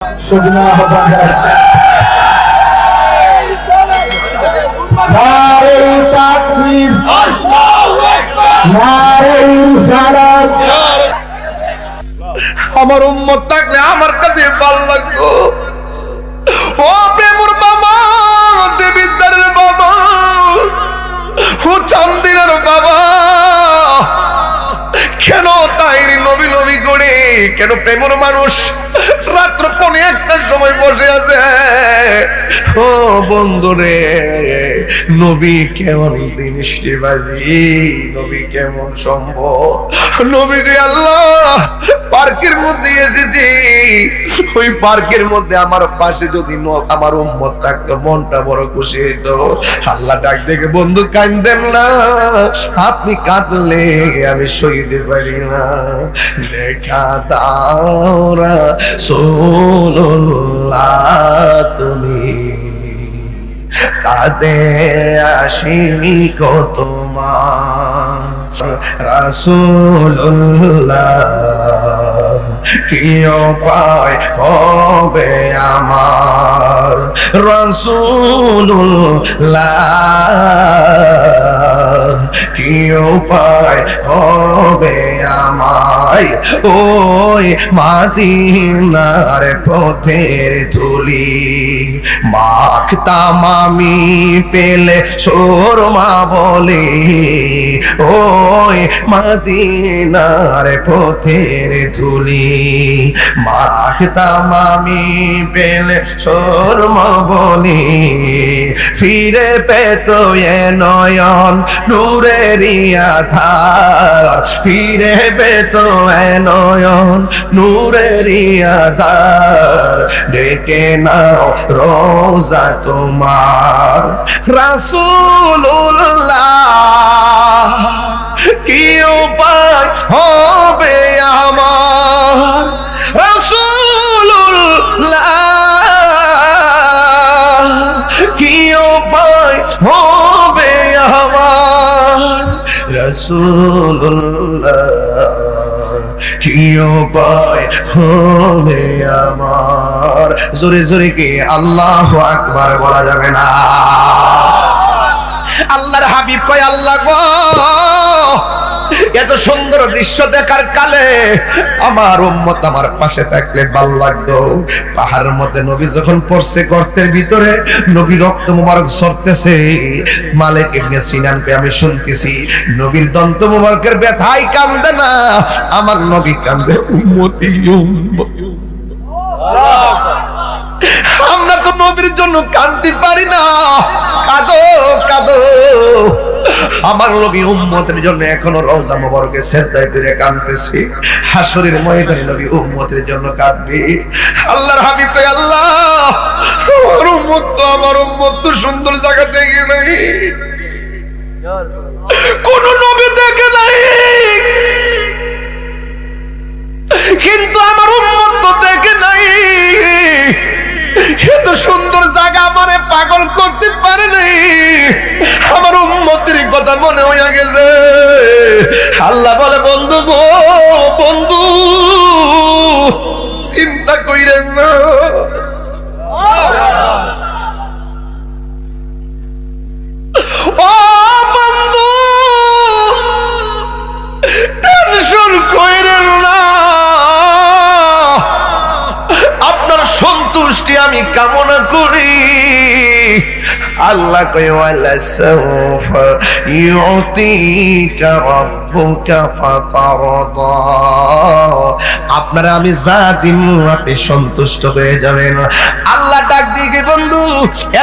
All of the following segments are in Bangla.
শুকনা আহ্বান জানাচ্ছি। নারে তাকবীর, নারে রিসালাত। আমার উম্মত থাকলে আমার কাছে ভালো লাগতো। ও প্রেমর বাবা, দেবিদ্দারের বাবা, ও চান্দিনার বাবা, কেন তাইরি নবী নবী করে কেন প্রেমর মানুষ রাত্র 1:15 সময় বসে আছে? ও বন্ধুরে, নবী কেমন জিনিস রে বাজি, নবী কেমন সম্ভব, নবী রে আল্লাহ পার্কের মধ্যে এসেছি, ওই পার্কের মধ্যে আমার পাশে যদি আমার উম্মত থাকতো মনটা বড় খুশি হইতো। আল্লাহ ডাক দেখে, বন্ধু কাঁদেন না, আপনি কাঁদলে আমি সইতে পারি না, দেখা দাও রাসূলুল্লাহ তুমি কাঁদে আসিনি কত মাস, রাসূলুল্লাহ কি উপায় হবে আমার, রাসূলুল্লাহ কি উপায় হবে আমায়, ওই মাদিনার পথের ধুলি মাখতাম আমি পেলে সুরমা বলে, ওই মাদিনার পথের ধুলি মাখতাম আমি পেলে সুরমা বলে, ফিরে পেত এ নয়ন নূরেরই আধার, ফিরে পেত এ নয়ন নূরেরই আধার, ডেকে নাও রোজা তোমার, রাসূলুল্লাহ কি উপায় হবে আমার, রাসূলুল্লাহ কি উপায় হবে আমার, রাসূলুল্লাহ কি উপায় হবে আমার। জোরে জোরে কি আল্লাহু আকবার বলা যাবে না? আল্লাহর হাবিব কয়, আল্লাহ গো, এত সুন্দর দৃশ্য দেখার কালে আমার উম্মত আমার পাশে থাকলে ভালো লাগতো। পাহাড়ের মধ্যে নবী যখন পড়ছে গর্তের ভিতরে, নবী রক্ত মুবারক ঝরতেছে, মালিক ইবনে সিনানকে আমি শুনতেছি, নবীর দন্ত মুবারকের ব্যথায় কান্দে না, আমার নবী কান্দে উম্মতি উম্মতি। আমরা তো নবীর জন্য কাঁদতে পারি না, কাঁদো কাঁদো। আমার নবী উম্মতের জন্য এখনো রওজা মুবারকে সিজদায় করে কাঁদতেছি, হাশরের ময়দানে নবী উম্মতের জন্য কাঁদবে। আল্লাহর হাবিব কয়, আল্লাহ আমার উম্মত তো সুন্দর জায়গা দেখে নাই, কোন নবী দেখে নাই, কিন্তু আমার উম্মত তো দেখে নাই, এত সুন্দর জায়গা আমারে পাগল করতে পারে নাই, আমার উম্মতের কথা মনে হইয়া গেছে। আল্লাহ বলে, বন্ধু গো, বন্ধু চিন্তা কইরেন না, ও বন্ধু টেনশন কইরেন না, আপনার সন্তুষ্টি আমি কামনা করি। আল্লাহ কয়, ওয়ালা সাওফা ইউতিকা রাব্বুকা ফাতারদা, আপনারা আমি যা দিন আপনি সন্তুষ্ট হয়ে যাবেন। আল্লাহ ডাক দিয়ে, বন্ধু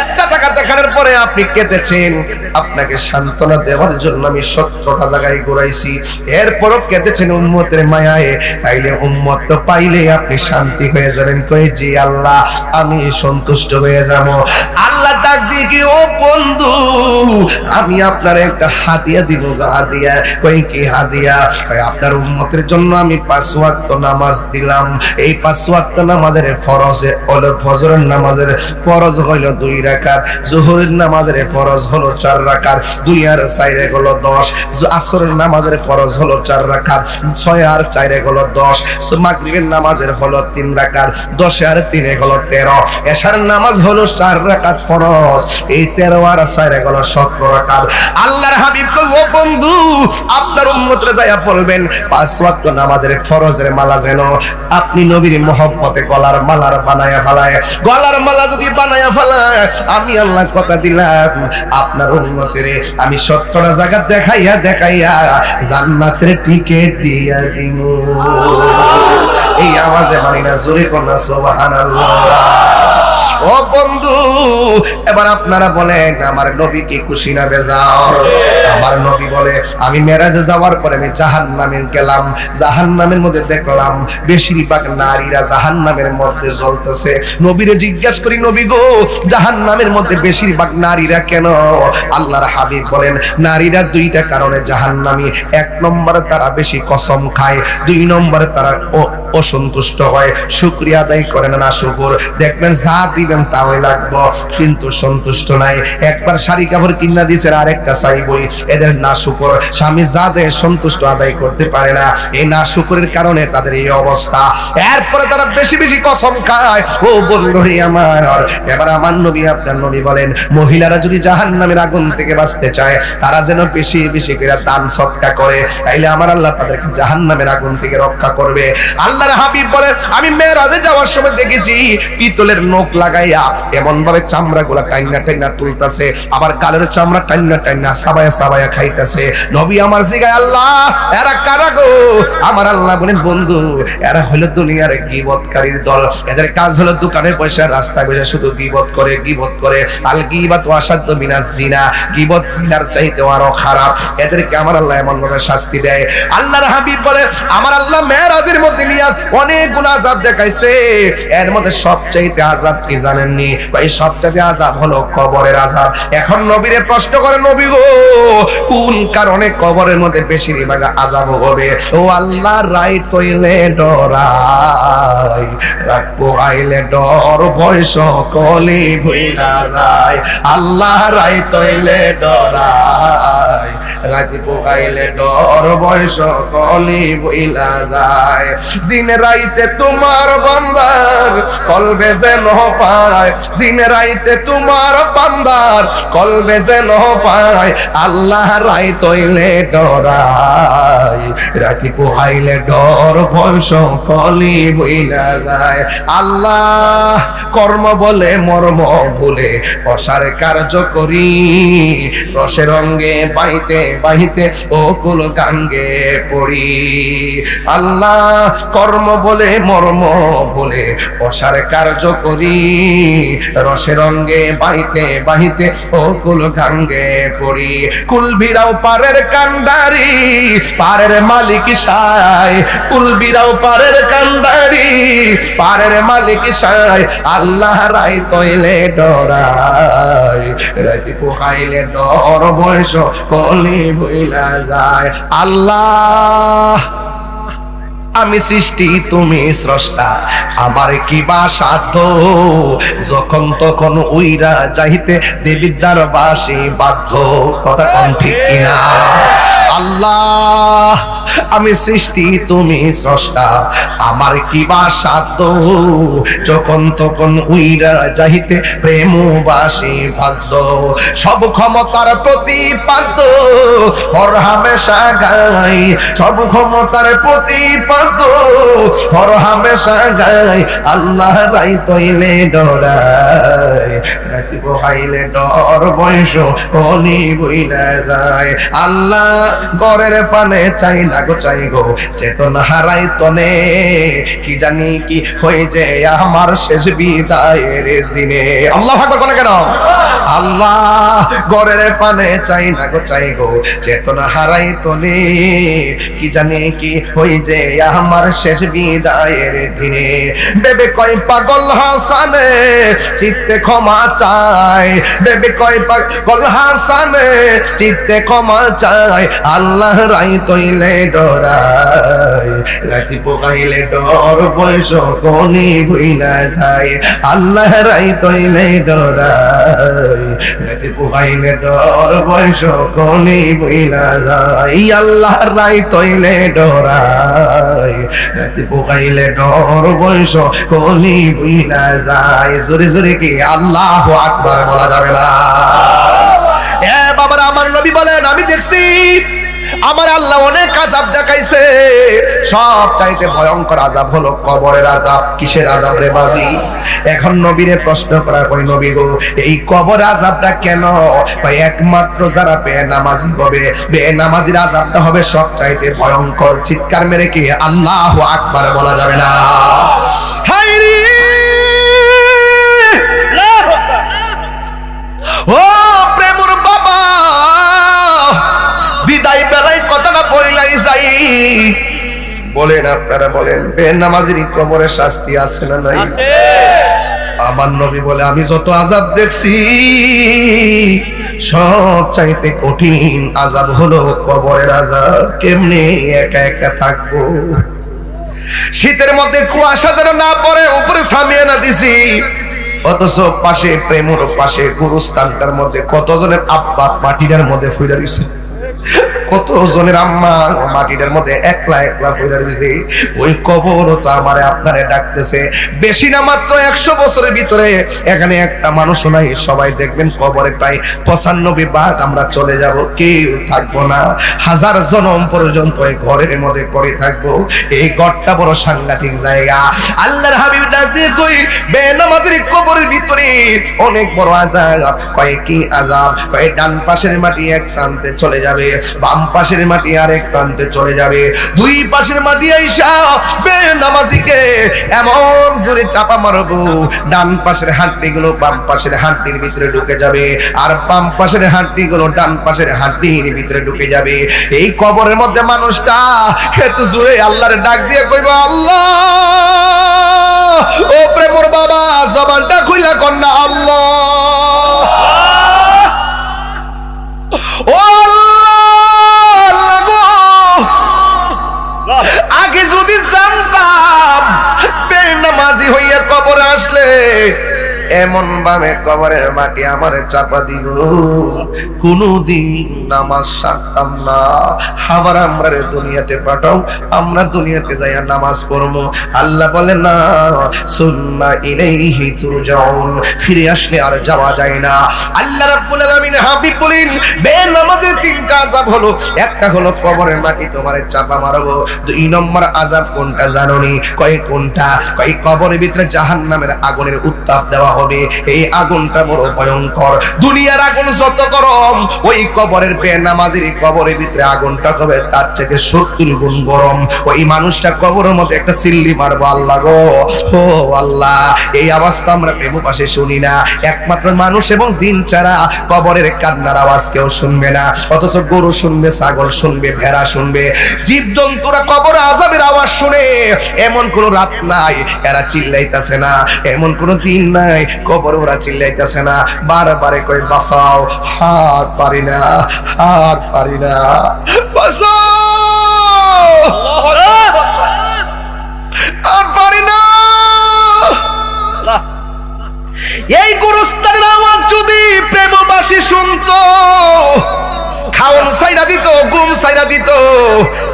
একটা জায়গা দেখানোর পরে আপনি কেঁদেছেন, আপনাকে সান্ত্বনা দেওয়ার জন্য আমি 17টা জায়গায় ঘুরাইছি, এরপরও কেঁদেছেন উম্মতের মায়ায়, তাইলে উম্মত তো পাইলে আপনি শান্তি হয়ে যাবেন। কই জি আল্লাহ, আমি সন্তুষ্ট হয়ে যাব। আল্লাহ ডাক দিয়ে কি ও বন্ধু আমি আপনার একটা হাদিয়া দিব, হাদিয়া। কই কি হাদিয়া? আপনার উম্মতের জন্য আমি 5 ওয়াক্ত নামাজ দিলাম। এই 5 ওয়াক্ত নামাজের ফরজ হলো, ফজরের নামাজের ফরজ হলো 2 রাকাত, যোহরের নামাজের ফরজ হলো 4 রাকাত, 2 আর 4 হলো 10, আসরের নামাজের ফরজ হলো 4 রাকাত, 6 আর 4 হলো 10, মাগরিবের নামাজের হলো 3 রাকাত, 10 আর 3 হলো 13, এশার নামাজ হলো 4 রাকাত ফরজ, এই 13 আর 4 হলো 17 রাকাত। আল্লাহর হাবিব কই ও বন্ধু আপনার উম্মতরে যায়া বলবেন 5 ওয়াক্ত নামাজের ফরজের মালা যেন আপনি নবীর মহব্বতে গলার মালার বানায়া ফেলায়, গলার মালা যদি বানায়া ফেলায় আমি আল্লাহ কথা দিলাম আপনার উম্মতের আমি 17টা জায়গা দেখাইয়া দেখাইয়া জান্নাতের টিকিট দিয়া দিব। এই আওয়াজে মানি না, জোরে কোন না সুবহানাল্লাহ। ও বন্ধু এবার আপনারা বলেন আমার নবী কি খুশি না বেজার? আমার নবী বলে আমি মেরাজে যাওয়ার পরে আমি জাহান্নামে গেলাম, জাহান্নামের মধ্যে দেখলাম বেশিরভাগ নারীরা জাহান্নামের মধ্যে জ্বলতেছে। নবীরে জিজ্ঞাসা করি নবী গো জাহান্নামের মধ্যে বেশিরভাগ নারীরা কেন? আল্লাহর হাবিব বলেন নারীরা 2টা কারণে জাহান্নামী। 1 নম্বরে তারা বেশি কসম খায়, 2 নম্বরে তারা অসন্তুষ্ট হয়, শুকরিয়া আদায় করে না শুকর। দেখবেন যা দিবেন তাই লাগবো কিন্তু সন্তুষ্ট নাই। একবার শাড়ি কাপড় কিনা দিয়েছে আর একটা চাইবই, এদের না শুকর। স্বামী যা দেয় সন্তুষ্ট আদায় করতে পারে না, এই না শুকরের কারণে তাদের এই অবস্থা। এরপরে তারা বেশি বেশি কসম খায়। ও বন্ধুরে আমার এবার আমার নবী আপনার নবী বলেন মহিলারা যদি জাহান্নামের আগুন থেকে বাঁচতে চায় তারা যেন বেশি বেশি করে দান সদকা করে, তাইলে আমার আল্লাহ তাদেরকে জাহান্নামের আগুন থেকে রক্ষা করবে। আল্লাহর হাবিব বলে আমি মেরাজে যাওয়ার সময় দেখেছি পিতলের নখ লাগাইয়া এমন ভাবে চামড়া গুলা টাইনা টাইনা তুলতাছে, আবার গালের চামড়া টাইনা টাইনা সাবায়া সাবায়া খাইতেছে। নবী আমার জিগায় আল্লাহ এরা কারা গো? আমার আল্লাহ বলেন বন্ধু এরা হলো দুনিয়ার গীবতকারীর দল। এদের কাজ হলো দোকানে পয়সা রাস্তায় বসে শুধু গীবত করে গীবত করে। আল গীবাতু আসাদ্দু মিনাজ জিনা, গীবত জিনার চাইতেও আরো খারাপ। এদেরকে আমার আল্লাহ এমন ভাবে শাস্তি দেয়। আল্লাহর হাবিব বলে আমার আল্লাহ মেরাজের মধ্যে নিয়ে অনেকগুলো আযাব দেখাইছে, এর মধ্যে সবচাইতে আযাব কি জানেননি? ভাই সবচাইতে আযাব হলো কবরের আযাব। এখন নবীরে প্রশ্ন করে নবী গো কোন কারণে কবরের মধ্যে বেশিরভাগ আযাব হবে? ও আল্লাহ রাই তৈলে ডরাই, রাত পোহাইলে ডর ভয় সকলে ভুইলা যায়। আল্লাহ রাই তৈলে ডরাই, রাত পোহাইলে ডর ভয় সকলে ভুইলা যায়। দিন রাইতে তোমার বান্দার কলবে যেন পায়, দিন রাইতে তোমার বান্দার কলবে যেন পায়। আল্লাহ রাই তৈলে ডরাই, রাতি পোহাইলে ডর ভয় সকলে বইলা যায়। আল্লাহ কর্ম বলে মর্ম বলে অসার কার্য করি, রসের রঙ্গে বাইতে বাইতে অকুল গাঙ্গে পড়ি। আল্লাহ কর্ম বলে মর্ম বলে অসার কার্য করি, রসের রঙ্গে বাইতে বাইতে অকুল গাঙ্গে পড়ি। কুলবিরাও পারের কান্ডারি, পারের মালিক সায়, কুলবিরাও পারের কান্ডারি, পারের মালিক সায়। আল্লাহ রাই তৈলে ডরাই, রাতি পোহাইলে ডর বয়স কলি ভইলা যায়। আল্লাহ আমি সৃষ্টি তুমি স্রষ্টা, আমার কি বা সাধ্য যখন তখন উইরা যাইতে দেবিদ্যার বাসি বাধ্য। কথা কোন ঠিক কিনা? আল্লাহ আমি সৃষ্টি তুমি স্রষ্টা, আমার কি বা সাধ্য যখন তখন উইরা যাইতে প্রেমবাসী বাধ্য। সব ক্ষমতার প্রতিপাদ্য হর হামেশা গাই, সব ক্ষমতার প্রতিপাদ্য হর হামেশা গাই। আল্লাহ রাই তৈলে ডরাই, রাতি পোহাইলে ডর বয়স কলি বইলা যায়। আল্লাহ ঘরের পানে চাই না গো চাই গো চেতনা হারাই তনে কি জানি কি হয়ে যে আমার শেষ বিদায়ের দিনে আল্লাহু আকবার কোন কেন আল্লাহ ঘরের পানে চাই না গো চাই গো চেতনা হারাই তনে কি জানি কি হয়ে যে আমার শেষ বিদায়ের দিনে বেবে কয় পাগল হাসানে চিত্তে ক্ষমা চায় বেবে কয় পাগল হাসানে চিত্তে ক্ষমা চায় আল্লাহ রাই তৈলে ডরায় রাতি পোকাইলে ডর বয়স কোনি হইনা যায় আল্লাহ রাই তৈলে ডরায় রাতি পোকাইলে ডর বয়স কোনি হইনা যায় আল্লাহ রাই তৈলে ডরায় রাতি পোকাইলে ডর বয়স কোনি হইনা যায় জোরে জোরে কি আল্লাহু আকবার বলা যাবে না এ বাবারা আমার নবী বলেন আমি দেখছি আমার আল্লাহ অনেক আযাব দেখাইছে সব চাইতে ভয়ঙ্কর আযাব হলো কবরের আযাব কিসের আযাব রে বাজি এখন নবীরে প্রশ্ন করা কই নবী গো এই কবর আযাবটা কেন কই একমাত্র যারা বেনামাজি হবে বেনামাজির আযাবটা হবে সব চাইতে ভয়ঙ্কর চিৎকার মেরে কি আল্লাহু আকবার বলা যাবে না হায়রে ও প্রেমর বাবা বিদায় বেলায় কথাটা বইলাই যাই বলেন আপনারা বলেন বেনামাজির কবরে শাস্তি আছে না নাই আমার নবী বলে আমি যত আযাব দেখছি সব চাইতে কঠিন আযাব হলো কবরের আযাব কেমনে একা একা থাকবো শীতের মধ্যে কুয়াশা যেন না পড়ে উপরে ছামিয়ে না দিছি অথচ পাশে প্রেমর পাশে গুরুস্থানটার মধ্যে কতজনের আব্বা মাটিটার মধ্যে ফুইরা রইছে কতজনের আম্মা মাটিটার মধ্যে একলা একলা ফুইরা রইছে ওই কবর তো আমারে আপনারে ডাকতেছে বেশি না মাত্র 100 বছরের ভিতরে এখানে একটা মানুষ নাই সবাই দেখবেন কবরে প্রায় 95 ভাগ আমরা চলে যাব কেউ থাকবো না হাজার জনম পর্যন্ত এই ঘরের মধ্যে পড়ে থাকবো এই ঘরটা বড় সাংঘাতিক জায়গা আল্লাহর হাবিব ডাক দিয়ে কই বেনামাজির কবরের ভিতরে অনেক বড় আযাব কয় কি আযাব কয় ডান পাশের মাটি এক প্রান্তে চলে যাবে বাম পাশের মাটি আরেক প্রান্তে চলে যাবে দুই পাশের মাটি আইসা বেনামাজিকে এমন জোরে চাপা মারবো ডান পাশের হাড্ডিগুলো বাম পাশের হাড্ডির ভিতরে ঢুকে যাবে আর বাম পাশের হাড্ডিগুলো ডান পাশের হাড্ডির ভিতরে ঢুকে যাবে এই কবরের মধ্যে মানুষটা এত জোরে আল্লাহর ডাক দিয়ে কইবো আল্লাহ ও প্রেমর বাবা জবানটা খুইলা কন্যা আল্লাহ ও আগে যদি জানতাম বেনামাজি হইয়া কবরে আসলে এমন ভাবে কবরের মাটি আমারে চাপা দিব কোনদিন নামাজ ছাড়তাম না আবার আমরা দুনিয়াতে পাঠাও আমরা দুনিয়াতে যাইয়া নামাজ পড়বো আল্লাহ বলেন না সুন্নাহ ইলাইহি তুরজাউন ফিরে আসলে আর যাওয়া যায় না আল্লাহ রাব্বুল আলামিন হাবিব বলেন বেনামাজের তিনটা আযাব হলো একটা হলো কবরের মাটি তোমারে চাপা মারবো দুই নম্বর আযাব কোনটা জানোনি কয় কোনটা কয় কবরের ভিতরে জাহান্নামের আগুনের উত্তাপ দেওয়া হবে এই আগুনটা বড় ভয়ঙ্কর দুনিয়ার আগুন যত গরম ওই কবরের বেনামাজির কবরের ভিতরে আগুনটা হবে তার থেকে 70 গুণ গরম ওই মানুষটা কবরের মধ্যে একটা সিল্লি মারবো আল্লাহ গো ও আল্লাহ এই আওয়াজটা আমরা প্রেম পাশে শুনি না একমাত্র মানুষ এবং জিন ছাড়া কবরের কান্নার আওয়াজ কেউ শুনবে না অথচ গরু শুনবে ছাগল শুনবে ভেড়া শুনবে জীবজন্তুরা কবর আযাবের আওয়াজ শুনে এমন কোন রাত নাই এরা চিল্লাইতাছে না এমন কোন দিন নাই কবর ওরা চিল্লাইতেছে না বারবারে কই বাঁচাও হার পারি না বাঁচাও আর পারি না এই গুরুস্থানের আওয়াজ যদি প্রেমবাসী শুনতো খাওন সাইরা দিত ঘুম সাইরা দিত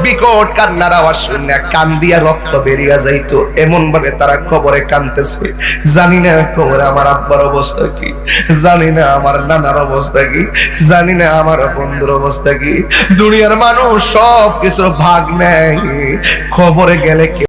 বিকট কান্নার আওয়াজ শুনে কান দিয়া রক্ত বেরিয়ে যাইতো এমন ভাবে তারা কবরে কাঁদতেছে জানি না কবরে আমার আব্বার অবস্থা কি জানি না আমার নানার অবস্থা কি জানি না আমার বন্ধুর অবস্থা কি দুনিয়ার মানুষ সব কিছু ভাগ নেয় খবরে গেলে